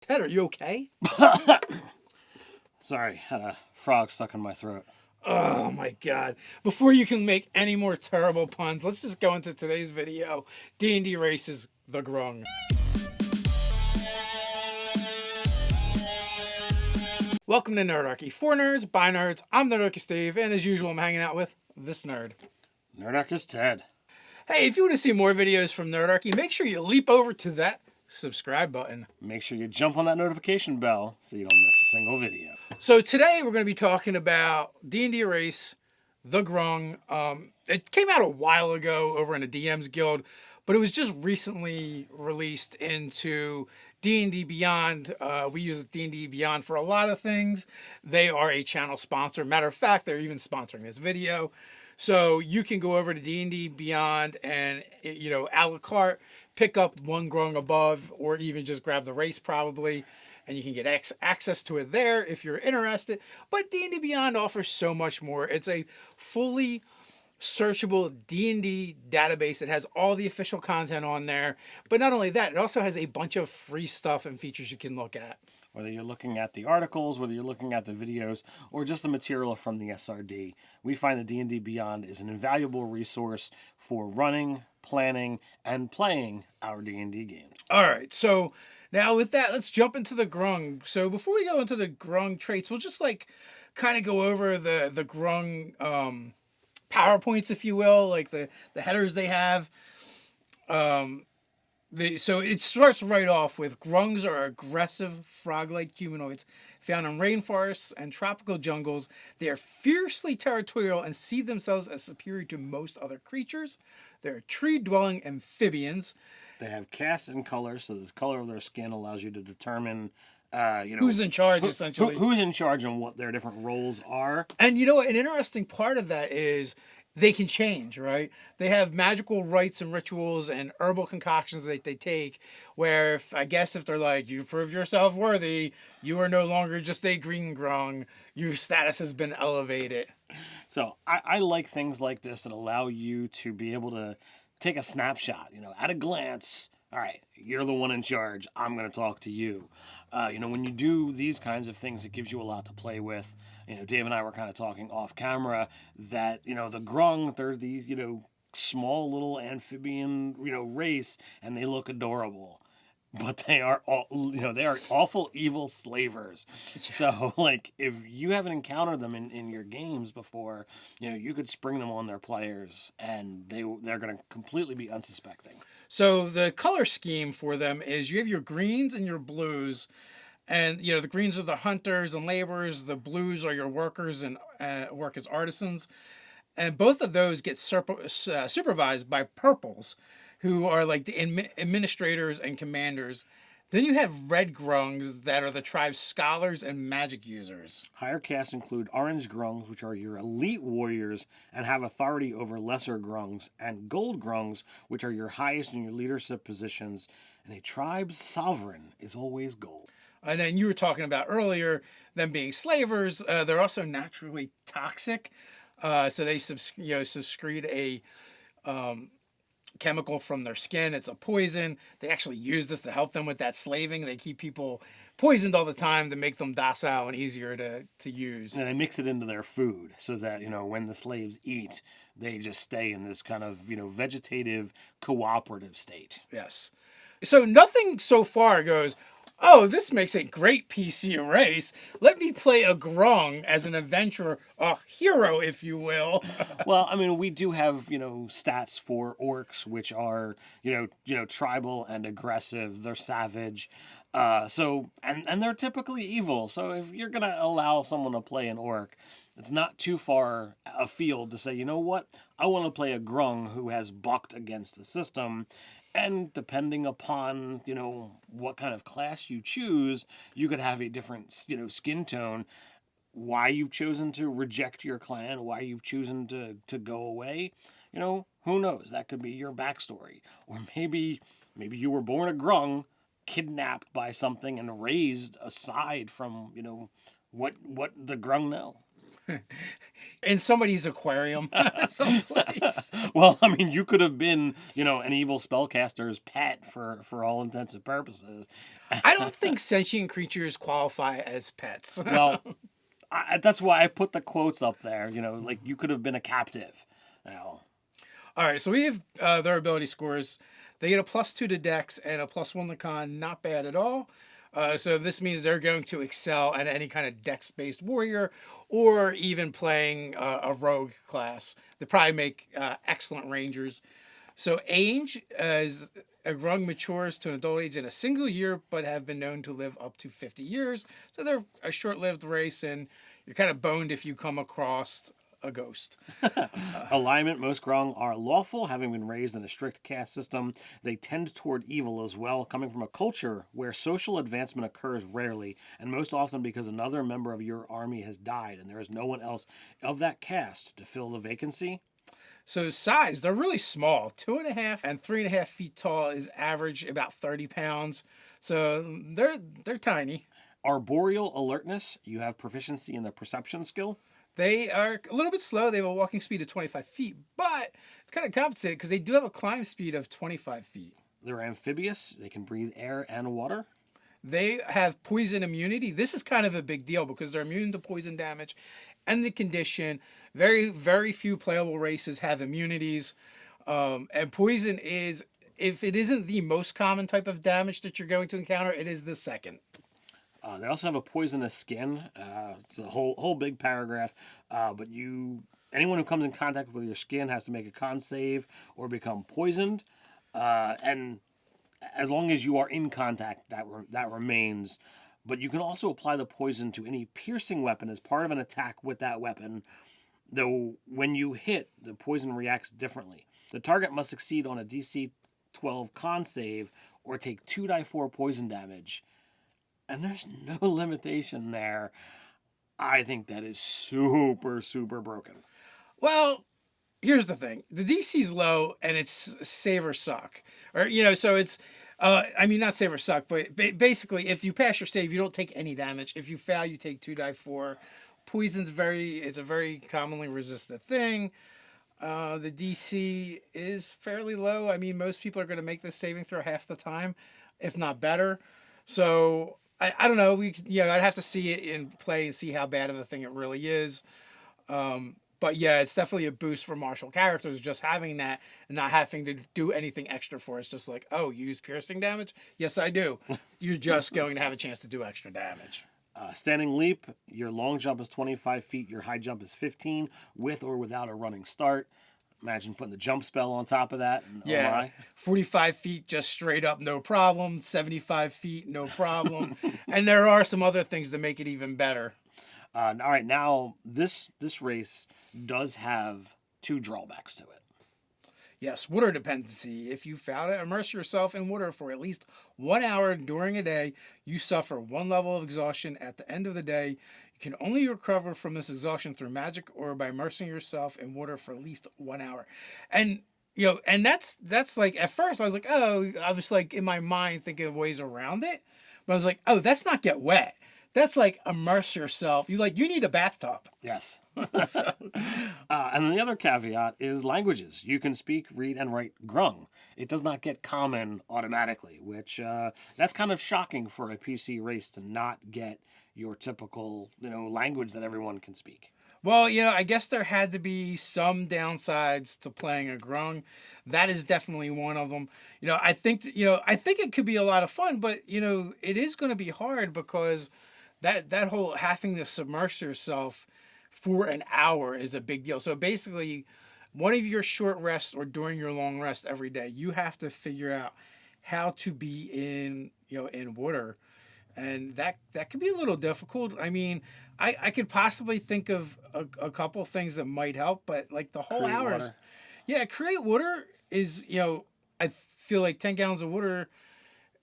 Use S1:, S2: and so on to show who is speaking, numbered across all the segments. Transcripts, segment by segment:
S1: Ted, are you okay?
S2: Sorry, had a frog stuck in my throat.
S1: Oh my god. Before you can make any more terrible puns, let's just go into today's video. D&D Races, the Grung. Welcome to Nerdarchy. For nerds, by nerds, I'm Nerdarchy Steve, and as usual, I'm hanging out with this nerd.
S2: Nerdarchy Ted.
S1: Hey, if you want to see more videos from Nerdarchy, make sure you leap over to that subscribe button.
S2: Make sure you jump on that notification bell so you don't miss a single video.
S1: So today we're going to be talking about D&D Race, the Grung. It came out a while ago over in the DM's Guild, but it was just recently released into D&D Beyond. We use D&D Beyond for a lot of things. They are a channel sponsor. Matter of fact, they're even sponsoring this video. So you can go over to D&D Beyond and, a la carte, pick up one Grung above, or even just grab the race probably, and you can get access to it there if you're interested. But D&D Beyond offers so much more. It's a fully searchable D&D database. It has all the official content on there. But not only that, it also has a bunch of free stuff and features you can look at.
S2: Whether you're looking at the articles, whether you're looking at the videos, or just the material from the SRD, we find that D&D Beyond is an invaluable resource for running, planning, and playing our D&D games.
S1: All right, so now with that, let's jump into the Grung. So before we go into the Grung traits, we'll just kind of go over the Grung PowerPoints, if you will, like the headers they have. So it starts right off with Grungs are aggressive frog-like humanoids found in rainforests and tropical jungles. They are fiercely territorial and see themselves as superior to most other creatures. They're tree-dwelling amphibians.
S2: They have caste and color, so the color of their skin allows you to determine,
S1: who's in charge, essentially.
S2: Who's in charge and what their different roles are.
S1: And an interesting part of that is they can change, right? They have magical rites and rituals and herbal concoctions that they take where if they're like, you prove yourself worthy, you are no longer just a green Grung, your status has been elevated.
S2: So I like things like this that allow you to be able to take a snapshot, at a glance. All right, you're the one in charge. I'm going to talk to you. When you do these kinds of things, it gives you a lot to play with. Dave and I were kind of talking off camera that, the Grung, they're these, small little amphibian, race, and they look adorable. But they are they are awful evil slavers. So, if you haven't encountered them in your games before, you could spring them on their players, and they're going to completely be unsuspecting.
S1: So the color scheme for them is you have your greens and your blues. And, the greens are the hunters and laborers. The blues are your workers and work as artisans. And both of those get supervised by purples, who are like the administrators and commanders. Then you have red Grungs that are the tribe's scholars and magic users.
S2: Higher castes include orange Grungs, which are your elite warriors and have authority over lesser Grungs, and gold Grungs, which are your highest in your leadership positions. And a tribe's sovereign is always gold.
S1: And then you were talking about earlier them being slavers. They're also naturally toxic. So they secrete a chemical from their skin. It's a poison. They actually use this to help them with that slaving. They keep people poisoned all the time to make them docile and easier to use.
S2: And they mix it into their food so that, when the slaves eat, they just stay in this kind of, vegetative, cooperative state.
S1: Yes. So nothing so far goes, oh, this makes a great PC race. Let me play a Grung as an adventurer, a hero, if you will.
S2: Well, we do have, stats for orcs, which are, tribal and aggressive. They're savage. And they're typically evil. So if you're going to allow someone to play an orc, it's not too far afield to say, you know what? I want to play a Grung who has bucked against the system. And depending upon, what kind of class you choose, you could have a different, skin tone. Why you've chosen to reject your clan, why you've chosen to go away, who knows? That could be your backstory. Or maybe you were born a Grung, kidnapped by something and raised aside from, what the Grung know.
S1: in somebody's aquarium someplace.
S2: Well, I mean, you could have been, an evil spellcaster's pet for all intents and purposes.
S1: I don't think sentient creatures qualify as pets.
S2: Well, that's why I put the quotes up there. Like you could have been a captive. Now,
S1: All right, so we have their ability scores. They get a +2 to Dex and a +1 to Con. Not bad at all. So this means they're going to excel at any kind of Dex-based warrior, or even playing a rogue class. They probably make excellent rangers. So age, as a Grung matures to an adult age in a single year, but have been known to live up to 50 years. So they're a short-lived race, and you're kind of boned if you come across a ghost.
S2: Alignment, most Grung are lawful, having been raised in a strict caste system. They tend toward evil as well, coming from a culture where social advancement occurs rarely, and most often because another member of your army has died, and there is no one else of that caste to fill the vacancy.
S1: So size, they're really small. 2.5 and 3.5 feet tall is average, about 30 pounds. So they're tiny.
S2: Arboreal alertness, you have proficiency in the perception skill.
S1: They are a little bit slow. They have a walking speed of 25 feet, but it's kind of compensated because they do have a climb speed of 25 feet.
S2: They're amphibious. They can breathe air and water.
S1: They have poison immunity. This is kind of a big deal because they're immune to poison damage and the condition. Very, very few playable races have immunities. And poison is, if it isn't the most common type of damage that you're going to encounter, it is the second.
S2: They also have a poisonous skin. It's a whole big paragraph. But anyone who comes in contact with your skin has to make a con save or become poisoned. And as long as you are in contact, that remains. But you can also apply the poison to any piercing weapon as part of an attack with that weapon. Though when you hit, the poison reacts differently. The target must succeed on a DC 12 con save or take 2d4 poison damage. And there's no limitation there. I think that is super, super broken.
S1: Well, here's the thing. The DC's low and it's save or suck. Or, so it's, not save or suck, but basically if you pass your save, you don't take any damage. If you fail, you take 2d4. Poison's it's a very commonly resisted thing. The DC is fairly low. Most people are going to make this saving throw half the time, if not better. So I don't know. I'd have to see it in play and see how bad of a thing it really is. But yeah, it's definitely a boost for martial characters just having that and not having to do anything extra for it. It's just like, oh, you use piercing damage? Yes, I do. You're just going to have a chance to do extra damage.
S2: Standing leap, your long jump is 25 feet, your high jump is 15, with or without a running start. Imagine putting the jump spell on top of that. And
S1: yeah, 45 feet just straight up, no problem. 75 feet, no problem. And there are some other things that make it even better.
S2: All right, now this race does have 2 drawbacks to it.
S1: Yes, water dependency. If you fail to immerse yourself in water for at least 1 hour during a day, you suffer 1 level of exhaustion at the end of the day. You can only recover from this exhaustion through magic or by immersing yourself in water for at least 1 hour. And and that's like, at first I was like, oh, I was like in my mind thinking of ways around it. But I was like, oh, that's not get wet. That's like immerse yourself. You need a bathtub.
S2: Yes. And then the other caveat is languages. You can speak, read, and write Grung. It does not get common automatically, which that's kind of shocking for a PC race to not get your typical language that everyone can speak.
S1: Well, I guess there had to be some downsides to playing a Grung. That is definitely one of them. I think it could be a lot of fun, but it is going to be hard because that whole having to submerge yourself for an hour is a big deal. So basically, one of your short rests or during your long rest every day, you have to figure out how to be in water. And that could be a little difficult. I could possibly think of a couple things that might help, but like the whole
S2: Create
S1: hours.
S2: water.
S1: Yeah, create water is, I feel like 10 gallons of water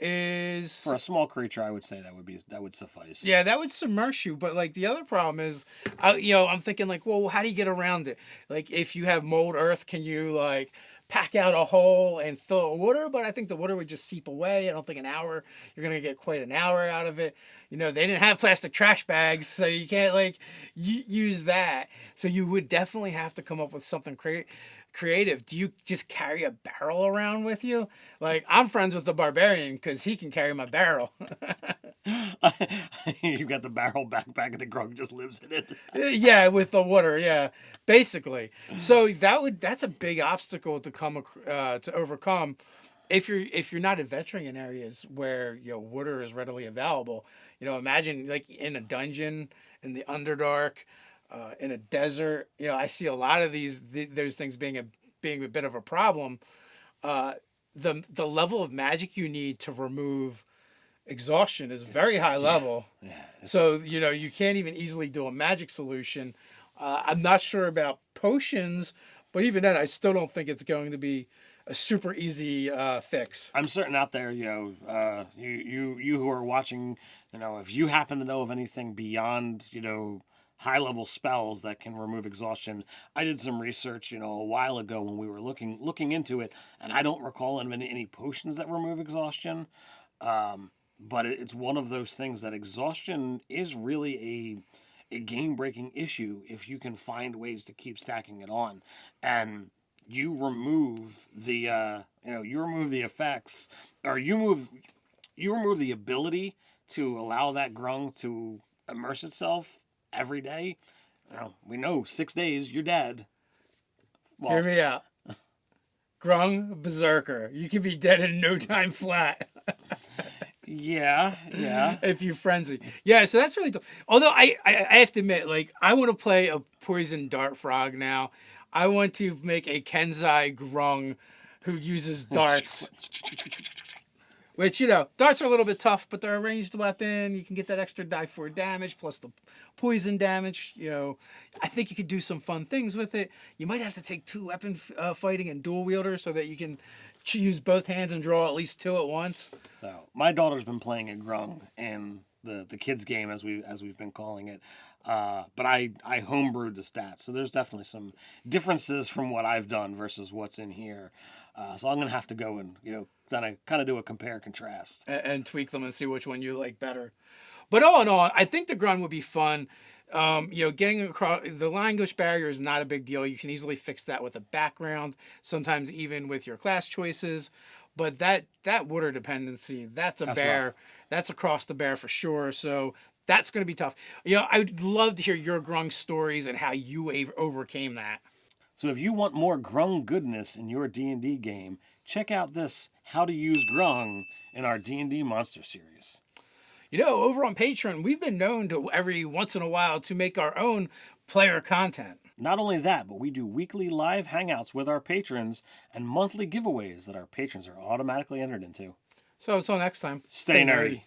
S1: is,
S2: for a small creature, I would say that would suffice.
S1: Yeah, that would submerge you. But like the other problem is, I'm thinking like, well, how do you get around it? Like if you have mold earth, can you like pack out a hole and fill it with water, but I think the water would just seep away. I don't think an hour, you're going to get quite an hour out of it. You know, they didn't have plastic trash bags, so you can't like use that. So you would definitely have to come up with something creative. Do you just carry a barrel around with you? Like, I'm friends with the barbarian because he can carry my barrel.
S2: You got the barrel backpack and the Grung just lives in it.
S1: Yeah, with the water, yeah, basically. So that's a big obstacle to overcome if you're not adventuring in areas where water is readily available. Imagine like in a dungeon in the Underdark, in a desert. I see a lot of those things being a bit of a problem. The level of magic you need to remove exhaustion is very high level.
S2: Yeah.
S1: So, you can't even easily do a magic solution. I'm not sure about potions, but even then, I still don't think it's going to be a super easy fix.
S2: I'm certain out there, you who are watching, if you happen to know of anything beyond, high level spells that can remove exhaustion. I did some research, a while ago when we were looking into it, and I don't recall any potions that remove exhaustion. But it's one of those things that exhaustion is really a game-breaking issue if you can find ways to keep stacking it on, and you remove the effects, or you remove the ability to allow that Grung to immerse itself every day. We know 6 days you're dead. Well,
S1: hear me out. Grung Berserker. You can be dead in no time flat.
S2: Yeah.
S1: If you frenzy. Yeah, so that's really tough. Although I have to admit, like, I want to play a poison dart frog now. I want to make a Kenzai Grung who uses darts. Which, darts are a little bit tough, but they're a ranged weapon. You can get that extra die 4 damage plus the poison damage. I think you could do some fun things with it. You might have to take 2 weapon fighting and dual wielder so that you can use both hands and draw at least 2 at once.
S2: So my daughter's been playing a Grung in the kids game as we've been calling it, but I homebrewed the stats, so there's definitely some differences from what I've done versus what's in here. So I'm gonna have to go and kind of do a compare contrast
S1: and tweak them and see which one you like better. But all in all, I think the Grung would be fun. Getting across the language barrier is not a big deal. You can easily fix that with a background, sometimes even with your class choices. But that water dependency, that's bear.
S2: Rough.
S1: That's across the bear for sure. So that's going to be tough. I would love to hear your Grung stories and how you overcame that.
S2: So if you want more Grung goodness in your D&D game, check out this How to Use Grung in our D&D Monster series.
S1: Over on Patreon, we've been known to every once in a while to make our own player content.
S2: Not only that, but we do weekly live hangouts with our patrons and monthly giveaways that our patrons are automatically entered into.
S1: So until next time,
S2: Stay nerdy.